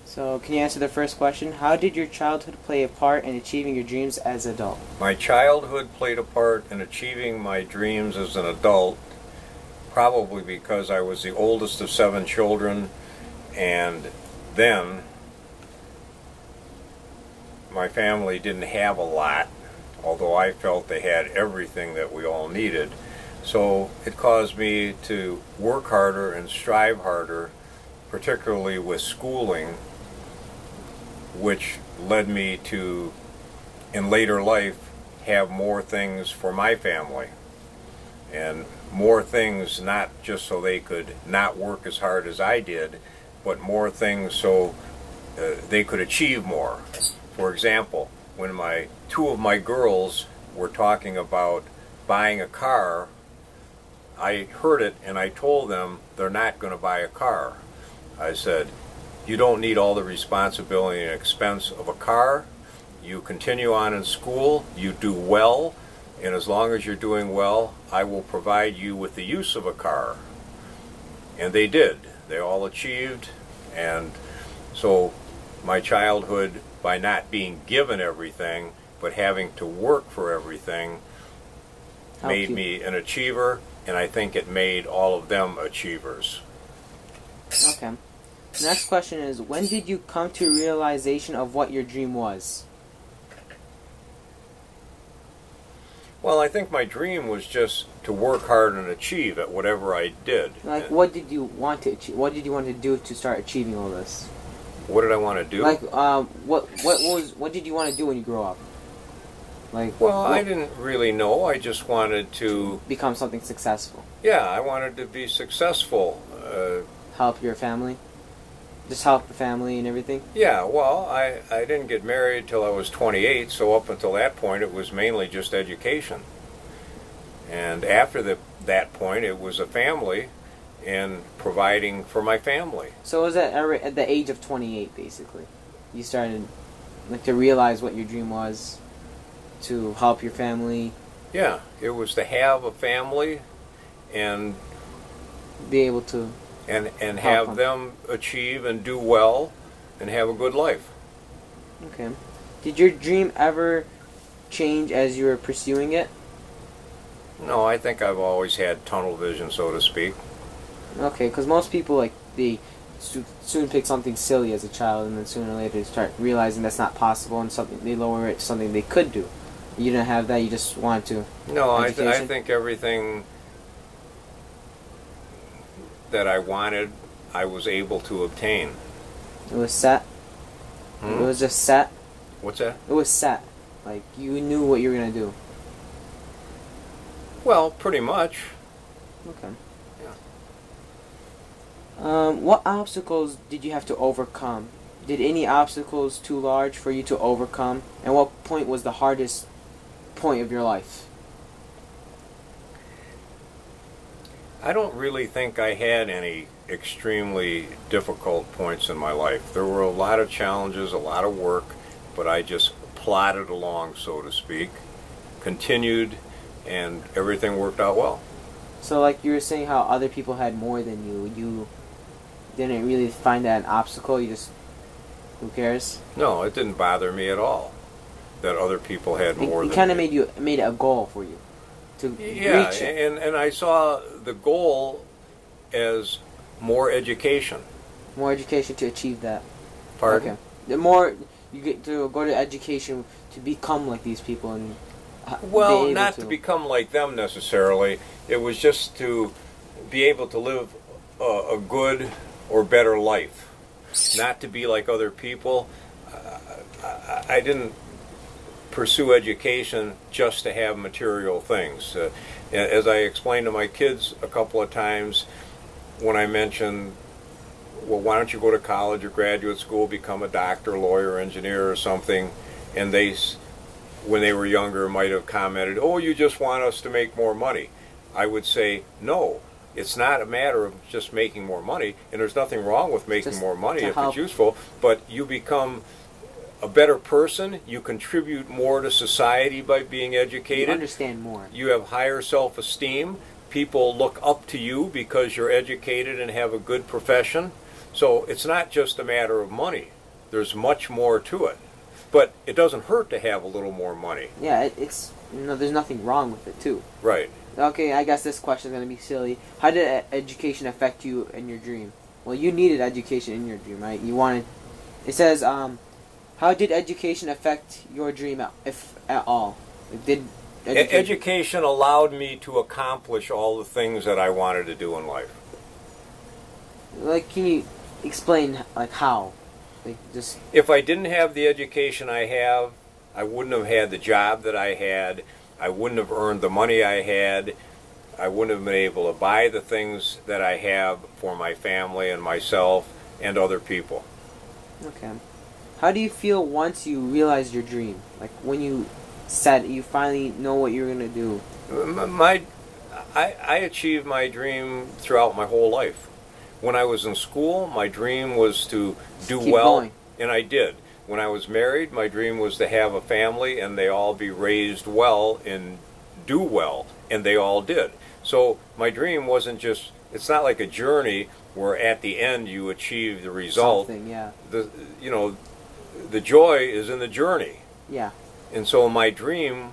So, can you answer the first question? How did your childhood play a part in achieving your dreams as an adult? My childhood played a part in achieving my dreams as an adult, probably because I was the oldest of 7 children, and then my family didn't have a lot, although I felt they had everything that we all needed. So it caused me to work harder and strive harder, particularly with schooling, which led me to, in later life, have more things for my family. And more things not just so they could not work as hard as I did, but more things so they could achieve more. For example, when two of my girls were talking about buying a car, I heard it and I told them they're not going to buy a car. I said, you don't need all the responsibility and expense of a car. You continue on in school, you do well, and as long as you're doing well, I will provide you with the use of a car. And they did. They all achieved, and so my childhood, by not being given everything, but having to work for everything, made me an achiever, and I think it made all of them achievers. Okay. The next question is, when did you come to realization of what your dream was? Well, I think my dream was just to work hard and achieve at whatever I did. Like, what did you want to achieve? What did you want to do to start achieving all this? What did I want to do? Like, what did you want to do when you grow up? Like, well, I didn't really know. I just wanted to become something successful. Yeah, I wanted to be successful. Help your family? Just help the family and everything? Yeah, well, I didn't get married till I was 28, so up until that point it was mainly just education. And after that point it was a family and providing for my family. So was that at the age of 28, basically? You started to realize what your dream was, to help your family? Yeah, it was to have a family and be able to and have them achieve and do well and have a good life. Okay. Did your dream ever change as you were pursuing it? No, I think I've always had tunnel vision, so to speak. Okay, because most people, they soon pick something silly as a child, and then sooner or later start realizing that's not possible, and they lower it to something they could do. You didn't have that, you just wanted to. No, I think everything that I wanted, I was able to obtain. It was set? It was just set? What's that? It was set. Like, you knew what you were going to do. Well, pretty much. Okay. Yeah. What obstacles did you have to overcome? Did any obstacles too large for you to overcome? And what point was the hardest point of your life? I don't really think I had any extremely difficult points in my life. There were a lot of challenges, a lot of work, but I just plodded along, so to speak, continued, and everything worked out well. So like you were saying how other people had more than you didn't really find that an obstacle, you just, who cares? No, it didn't bother me at all that other people had more than me. It kind of made it a goal for you to reach it. And I saw the goal as more education. More education to achieve that. Pardon? Okay. The more you get to go to education to become like these people and well, not to become like them necessarily. It was just to be able to live a good or better life. Not to be like other people. I didn't pursue education just to have material things. As I explained to my kids a couple of times when I mentioned, well, why don't you go to college or graduate school, become a doctor, lawyer, engineer or something, and they, when they were younger, might have commented, oh, you just want us to make more money. I would say, no, it's not a matter of just making more money, and there's nothing wrong with making more money if it's useful, but you become a better person, you contribute more to society by being educated. You understand more. You have higher self-esteem. People look up to you because you're educated and have a good profession. So it's not just a matter of money. There's much more to it. But it doesn't hurt to have a little more money. Yeah, it's there's nothing wrong with it too. Right. Okay, I guess this question is gonna be silly. How did education affect you in your dream? Well, you needed education in your dream, right? You wanted. It says, how did education affect your dream, if at all? Did education allowed me to accomplish all the things that I wanted to do in life. Like, can you explain like how? Like, just if I didn't have the education I have, I wouldn't have had the job that I had. I wouldn't have earned the money I had. I wouldn't have been able to buy the things that I have for my family and myself and other people. Okay. How do you feel once you realized your dream? Like when you said you finally know what you're gonna do. I achieved my dream throughout my whole life. When I was in school, my dream was to do Keep well, going. and I did. When I was married, my dream was to have a family and they all be raised well and do well, and they all did. So my dream wasn't just, it's not like a journey where at the end you achieve the result. Something, yeah. The joy is in the journey. Yeah. And so my dream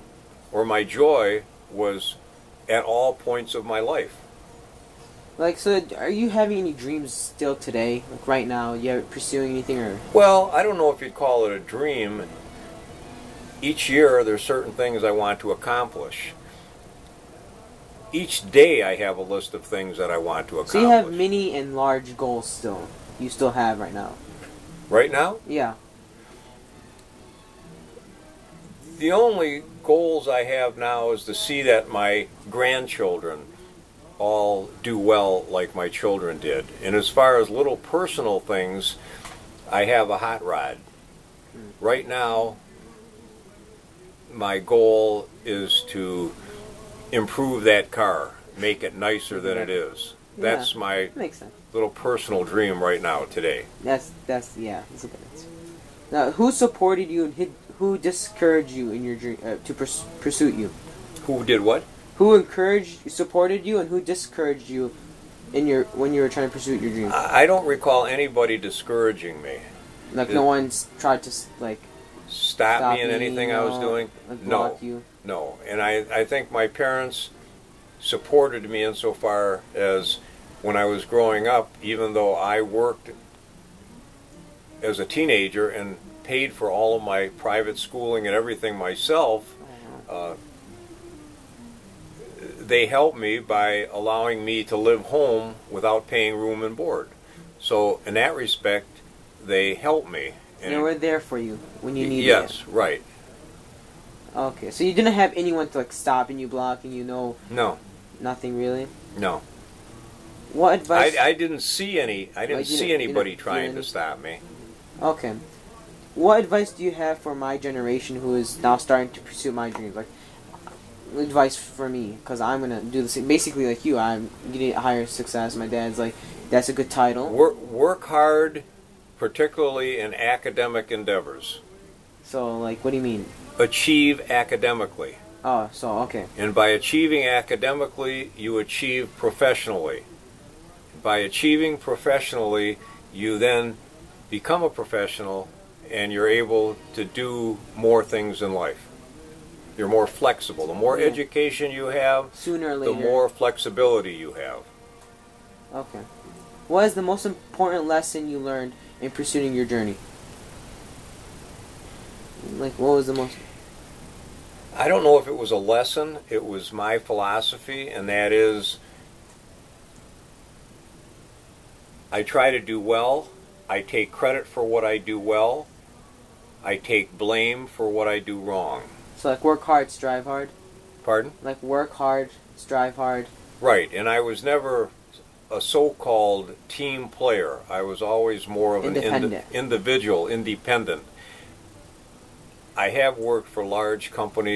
or my joy was at all points of my life. Like, so are you having any dreams still today? Like right now, you pursuing anything or? Well, I don't know if you'd call it a dream. Each year there's certain things I want to accomplish. Each day I have a list of things that I want to accomplish. So you have mini and large goals still. You still have right now. Right now? Yeah. The only goals I have now is to see that my grandchildren all do well like my children did. And as far as little personal things, I have a hot rod. Right now, my goal is to improve that car, make it nicer than it is. That's my makes sense. little personal dream right now, today. That's a good answer. Now, who supported you and who discouraged you in your dream to pursue you? Who did what? Who supported you, and who discouraged you when you were trying to pursue your dream? I don't recall anybody discouraging me. Like no one's tried to stop me in anything I was doing? Like No. block you? No. And I think my parents supported me insofar as when I was growing up, even though I worked as a teenager and paid for all of my private schooling and everything myself, they helped me by allowing me to live home without paying room and board. So in that respect, they helped me. And they were there for you when you needed it. Yes, right. Okay, so you didn't have anyone to like stopping you, blocking you, No, nothing really. no. What advice? I didn't see any. I didn't see anybody you didn't trying feel to stop me. Okay. What advice do you have for my generation who is now starting to pursue my dreams? Like, advice for me, because I'm going to do the same. Basically, like you, I'm getting higher success. My dad's like, that's a good title. Work hard, particularly in academic endeavors. So, like, what do you mean? Achieve academically. Oh, so, okay. And by achieving academically, you achieve professionally. By achieving professionally, you then become a professional and you're able to do more things in life. You're more flexible. The more education you have, sooner or later, the more flexibility you have. Okay. What is the most important lesson you learned in pursuing your journey? Like, what was the most... I don't know if it was a lesson. It was my philosophy, and that is, I try to do well. I take credit for what I do well. I take blame for what I do wrong. So, like, work hard, strive hard? Pardon? Like, work hard, strive hard. Right, and I was never a so-called team player. I was always more of an individual, independent. I have worked for large companies